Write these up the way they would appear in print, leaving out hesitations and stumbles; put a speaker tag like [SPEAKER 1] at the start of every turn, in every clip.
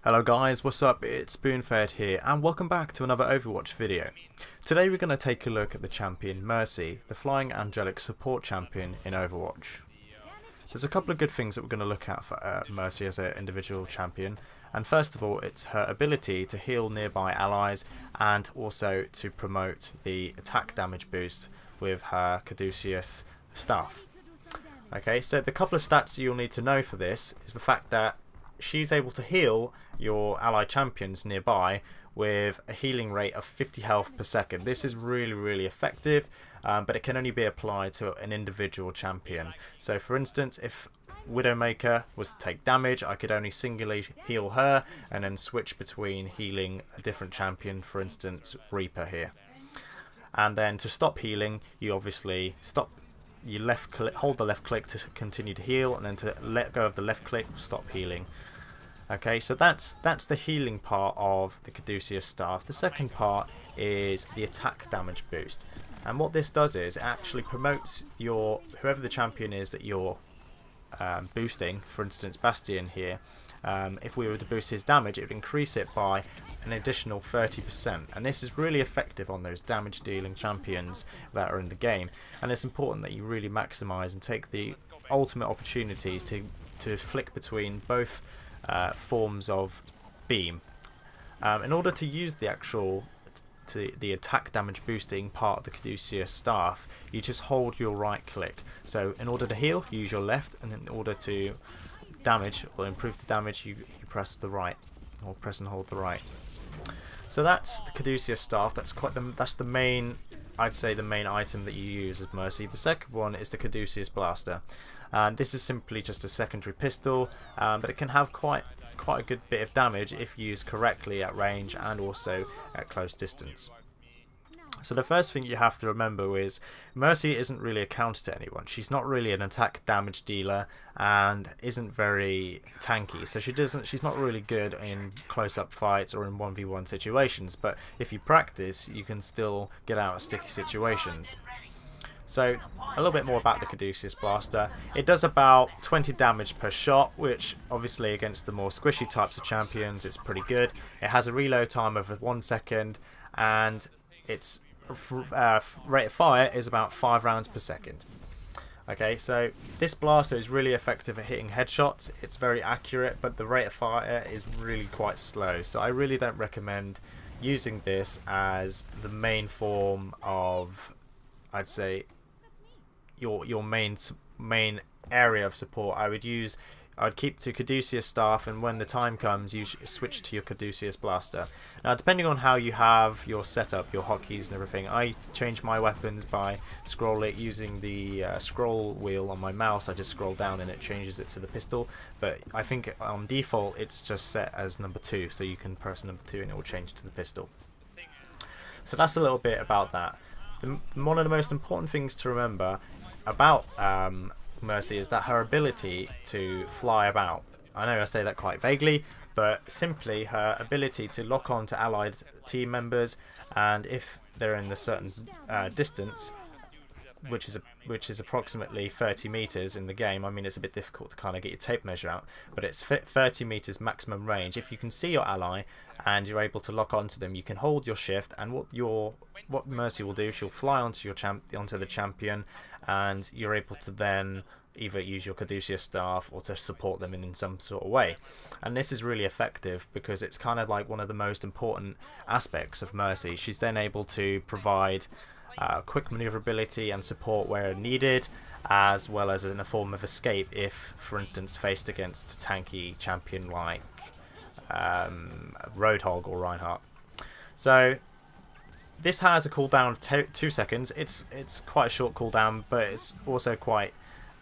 [SPEAKER 1] Hello guys, what's up? It's SpoonFed here and welcome back to another Overwatch video. Today we're going to take a look at the champion Mercy, the flying angelic support champion in Overwatch. There's a couple of good things that we're going to look at for Mercy as an individual champion, and first of all it's her ability to heal nearby allies and also to promote the attack damage boost with her Caduceus staff. Okay, so the couple of stats you'll need to know for this is the fact that she's able to heal your allied champions nearby with a healing rate of 50 health per second. This is really effective, but it can only be applied to an individual champion. So for instance, if Widowmaker was to take damage, I could only singularly heal her and then switch between healing a different champion, for instance Reaper here. And then to stop healing, you obviously hold the left click to continue to heal, and then to let go of the left click will stop healing. Okay, so that's the healing part of the Caduceus staff. The second part is the attack damage boost, and what this does is it actually promotes whoever the champion is that you're boosting. For instance, Bastion here. If we were to boost his damage, it would increase it by an additional 30%, and this is really effective on those damage dealing champions that are in the game. And it's important that you really maximize and take the ultimate opportunities to flick between both forms of beam. In order to use the attack damage boosting part of the Caduceus staff, you just hold your right click. So in order to heal, you use your left, and in order to damage or improve the damage, you press the right, or press and hold the right. So that's the Caduceus staff. That's the main, I'd say, the main item that you use as Mercy. The second one is the Caduceus blaster, and this is simply just a secondary pistol, but it can have quite a good bit of damage if used correctly at range and also at close distance. So the first thing you have to remember is Mercy isn't really a counter to anyone. She's not really an attack damage dealer and isn't very tanky. So she's not really good in close-up fights or in 1v1 situations. But if you practice, you can still get out of sticky situations. So a little bit more about the Caduceus blaster. It does about 20 damage per shot, which obviously against the more squishy types of champions it's pretty good. It has a reload time of 1 second, and its rate of fire is about 5 rounds per second. Okay, so this blaster is really effective at hitting headshots. It's very accurate, but the rate of fire is really quite slow. So I really don't recommend using this as the main form of, I'd say, your main area of support. I'd keep to Caduceus staff, and when the time comes, you switch to your Caduceus blaster. Now, depending on how you have your setup, your hotkeys and everything, I change my weapons by using the scroll wheel on my mouse. I just scroll down and it changes it to the pistol. But I think on default it's just set as number 2, so you can press number 2 and it will change to the pistol. So that's a little bit about that. One of the most important things to remember about Mercy is that her ability to fly about. I know I say that quite vaguely, but simply her ability to lock on to allied team members, and if they're in a certain distance, which is approximately 30 meters in the game. I mean, it's a bit difficult to kind of get your tape measure out, but it's 30 meters maximum range. If you can see your ally and you're able to lock onto them, you can hold your shift, and what Mercy will do, she'll fly onto the champion, and you're able to then either use your Caduceus staff or to support them in some sort of way. And this is really effective because it's kind of like one of the most important aspects of Mercy. She's then able to provide quick maneuverability and support where needed, as well as in a form of escape if, for instance, faced against a tanky champion like Roadhog or Reinhardt. So this has a cooldown of 2 seconds. It's quite a short cooldown, but it's also quite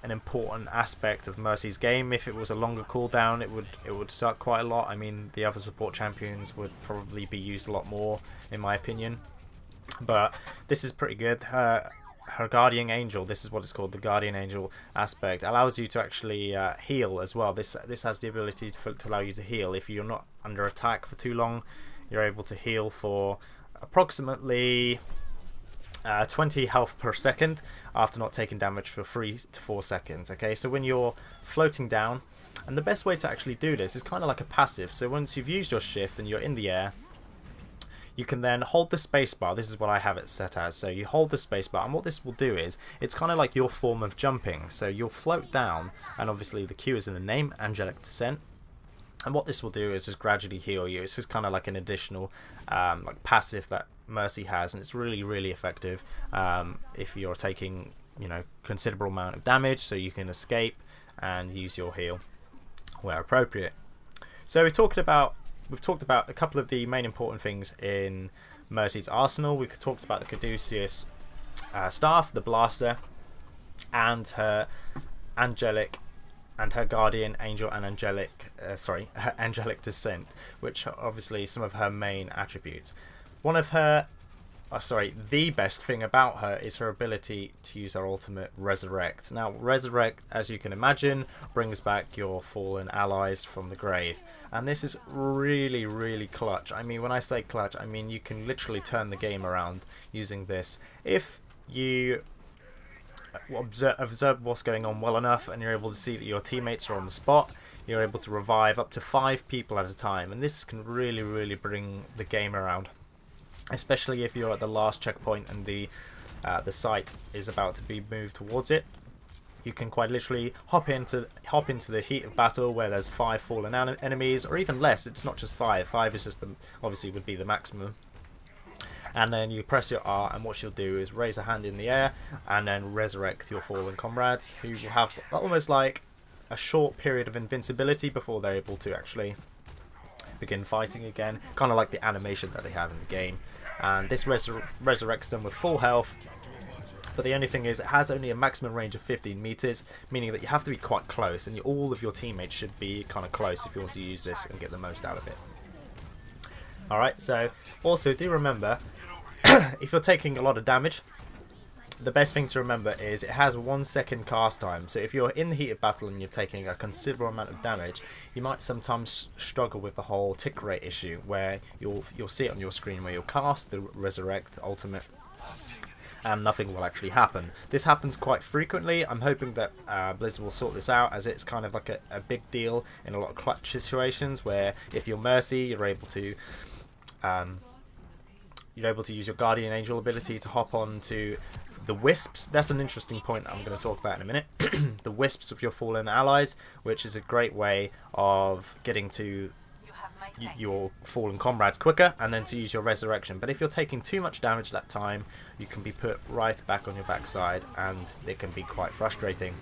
[SPEAKER 1] an important aspect of Mercy's game. If it was a longer cooldown, it would suck quite a lot. I mean, the other support champions would probably be used a lot more, in my opinion. But this is pretty good. Her Guardian Angel, this is what it's called, the Guardian Angel aspect, allows you to actually heal as well. This has the ability to allow you to heal. If you're not under attack for too long, you're able to heal for approximately 20 health per second after not taking damage for 3 to 4 seconds. Okay, so when you're floating down, and the best way to actually do this is kind of like a passive. So once you've used your shift and you're in the air, you can then hold the spacebar. This is what I have it set as. So you hold the spacebar, and what this will do is, it's kind of like your form of jumping. So you'll float down, and obviously the Q is in the name, Angelic Descent. And what this will do is just gradually heal you. It's just kind of like an additional like passive that Mercy has, and it's really effective if you're taking, you know, considerable amount of damage, so you can escape and use your heal where appropriate. So we've talked about a couple of the main important things in Mercy's arsenal. We've talked about the Caduceus staff, the blaster, and her angelic and her guardian angel and her angelic descent, which are obviously some of her main attributes. One of her the best thing about her is her ability to use her ultimate Resurrect. Now, Resurrect, as you can imagine, brings back your fallen allies from the grave, and this is really clutch. I mean, when I say clutch, I mean you can literally turn the game around using this if you observe what's going on well enough, and you're able to see that your teammates are on the spot. You're able to revive up to 5 people at a time, and this can really bring the game around, especially if you're at the last checkpoint and the site is about to be moved towards it. You can quite literally hop into the heat of battle where there's 5 fallen enemies, or even less. It's not just 5. 5 is just obviously would be the maximum. And then you press your R, and what she'll do is raise a hand in the air and then resurrect your fallen comrades, who will have almost like a short period of invincibility before they're able to actually begin fighting again, kind of like the animation that they have in the game. And this resurrects them with full health, but the only thing is it has only a maximum range of 15 meters, meaning that you have to be quite close, and all of your teammates should be kind of close if you want to use this and get the most out of it. Alright, so also do remember, if you're taking a lot of damage, the best thing to remember is it has 1 second cast time. So if you're in the heat of battle and you're taking a considerable amount of damage, you might sometimes struggle with the whole tick rate issue, where you'll see it on your screen where you'll cast the Resurrect ultimate and nothing will actually happen. This happens quite frequently. I'm hoping that Blizzard will sort this out, as it's kind of like a big deal in a lot of clutch situations, where if you're Mercy, you're able to use your Guardian Angel ability to hop on to the Wisps. That's an interesting point that I'm going to talk about in a minute. The Wisps of your fallen allies, which is a great way of getting to your fallen comrades quicker, and then to use your resurrection. But if you're taking too much damage that time, you can be put right back on your backside, and it can be quite frustrating.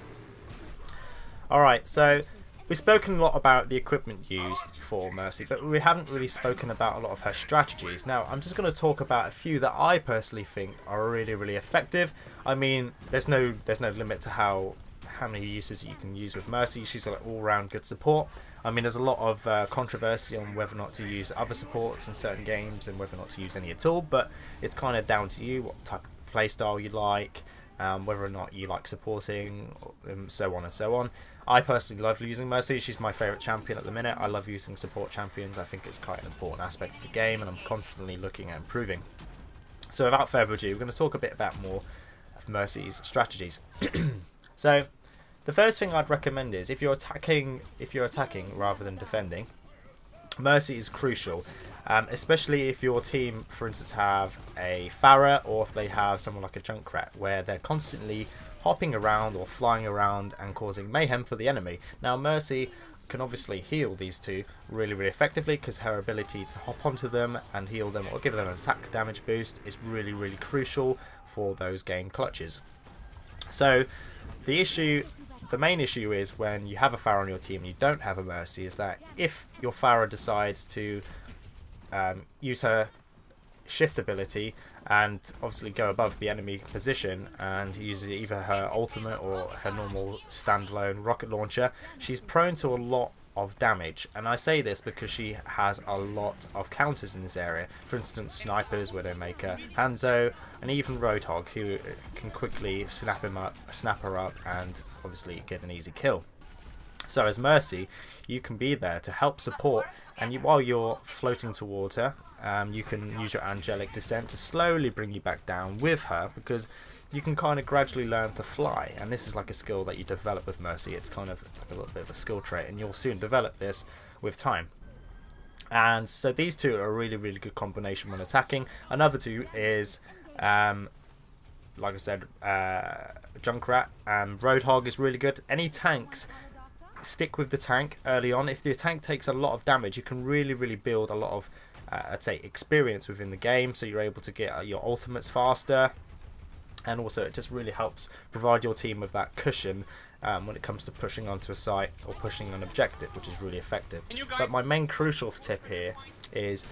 [SPEAKER 1] Alright, so we've spoken a lot about the equipment used for Mercy, but we haven't really spoken about a lot of her strategies. Now, I'm just going to talk about a few that I personally think are really effective. I mean, there's no limit to how many uses you can use with Mercy. She's an all-round good support. I mean, there's a lot of controversy on whether or not to use other supports in certain games and whether or not to use any at all, but it's kind of down to you what type of playstyle you like, whether or not you like supporting, so on and so on. I personally love using Mercy. She's my favourite champion at the minute. I love using support champions. I think it's quite an important aspect of the game, and I'm constantly looking at improving. So without further ado, we're going to talk a bit about more of Mercy's strategies. So the first thing I'd recommend is if you're attacking rather than defending, Mercy is crucial, especially if your team, for instance, have a Pharah, or if they have someone like a Junkrat, where they're constantly hopping around or flying around and causing mayhem for the enemy. Now, Mercy can obviously heal these two really effectively, because her ability to hop onto them and heal them or give them an attack damage boost is really crucial for those game clutches. So the main issue is when you have a Pharah on your team and you don't have a Mercy, is that if your Pharah decides to use her shift ability and obviously go above the enemy position and uses either her ultimate or her normal standalone rocket launcher, she's prone to a lot of damage. And I say this because she has a lot of counters in this area. For instance, snipers, where they make a Hanzo, and even Roadhog, who can quickly snap her up and obviously get an easy kill. So as Mercy, you can be there to help support and while you're floating towards her, you can use your angelic descent to slowly bring you back down with her, because you can kind of gradually learn to fly, and this is like a skill that you develop with Mercy. It's kind of like a little bit of a skill trait, and you'll soon develop this with time. And so these two are a really, really good combination when attacking. Another two is, like I said, Junkrat and Roadhog is really good. Any tanks, stick with the tank early on. If the tank takes a lot of damage, you can really, really build a lot of, I'd say, experience within the game, so you're able to get your ultimates faster. And also it just really helps provide your team with that cushion when it comes to pushing onto a site or pushing an objective, which is really effective. But my main crucial tip here is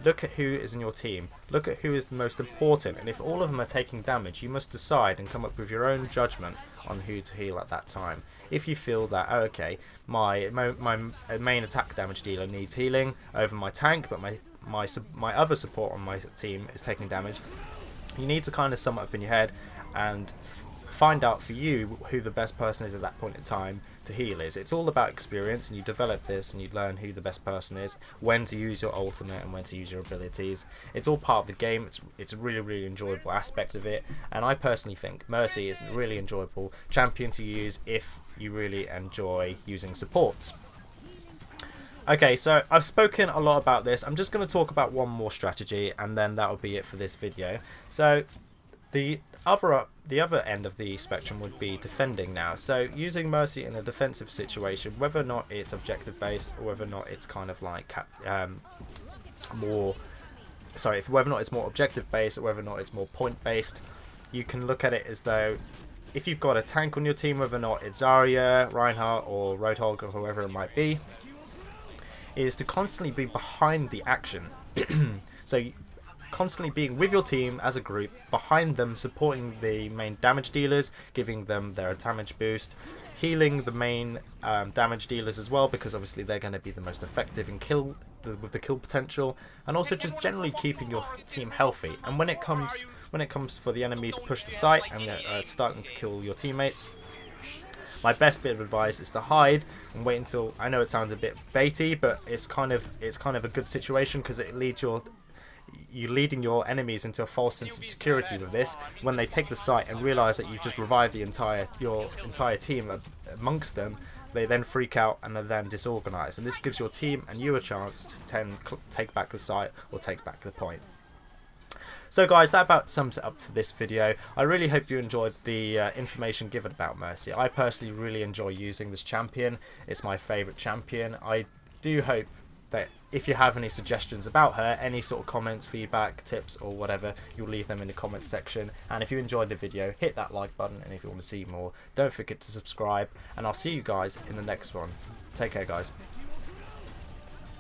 [SPEAKER 1] look at who is in your team, look at who is the most important, and if all of them are taking damage, you must decide and come up with your own judgment on who to heal at that time. If you feel that, oh, okay, my main attack damage dealer needs healing over my tank, but my other support on my team is taking damage, you need to kind of sum it up in your head and find out for you who the best person is at that point in time to heal is. It's all about experience, and you develop this and you learn who the best person is, when to use your ultimate and when to use your abilities. It's all part of the game. It's a really, really enjoyable aspect of it, and I personally think Mercy is a really enjoyable champion to use if you really enjoy using supports. Okay, so I've spoken a lot about this. I'm just going to talk about one more strategy, and then that'll be it for this video. So the other end of the spectrum would be defending now. So using Mercy in a defensive situation, whether or not it's objective based or whether or not it's kind of like whether or not it's more objective based or whether or not it's more point based, you can look at it as though if you've got a tank on your team, whether or not it's Zarya, Reinhardt or Roadhog or whoever it might be, is to constantly be behind the action. So constantly being with your team as a group, behind them, supporting the main damage dealers, giving them their damage boost, healing the main damage dealers as well, because obviously they're going to be the most effective in with the kill potential, and also just generally keeping your team healthy. And when it comes for the enemy to push the site and starting to kill your teammates, my best bit of advice is to hide and wait until, I know it sounds a bit baity, but it's kind of a good situation, because it leads you're leading your enemies into a false sense of security with this. When they take the site and realise that you've just revived your entire team amongst them, they then freak out and are then disorganised, and this gives your team and you a chance to take back the site or take back the point. So guys, that about sums it up for this video. I really hope you enjoyed the information given about Mercy. I personally really enjoy using this champion. It's my favourite champion. I do hope that if you have any suggestions about her, any sort of comments, feedback, tips or whatever, you'll leave them in the comments section. And if you enjoyed the video, hit that like button, and if you want to see more, don't forget to subscribe, and I'll see you guys in the next one. Take care guys.